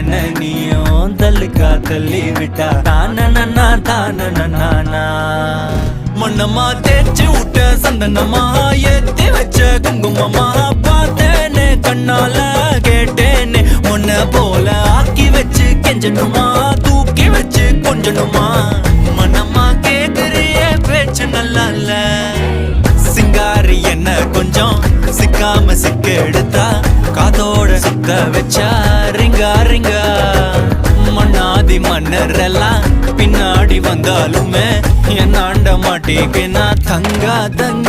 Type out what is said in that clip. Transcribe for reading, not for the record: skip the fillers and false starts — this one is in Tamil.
என்ன நீயும் தள்ளுக்கா தள்ளி விட்டா தானா மண்ணம்மா தேய்ச்சி விட்ட சந்தனமா ஏத்தி வச்ச குங்குமமா பார்த்தேனே கண்ணால கேட்டேனே உன்ன போல ஆக்கி வச்சு கெஞ்சணுமா தூக்கி வச்சு கொஞ்சணுமா மண்ணம்மா கேக்குறிய பேச்சு நல்லா இல்ல சிங்காரி என்ன கொஞ்சம் சிக்காம சிக்க எடுத்தா காதோட சுத்த வச்சா ரிங்கா ரிங்கா மண்ணாதி மன்னர் எல்லாம் பின்னாடி வந்தாலுமே என் ஆண்ட மாட்டேங்க நான் தங்கா தங்க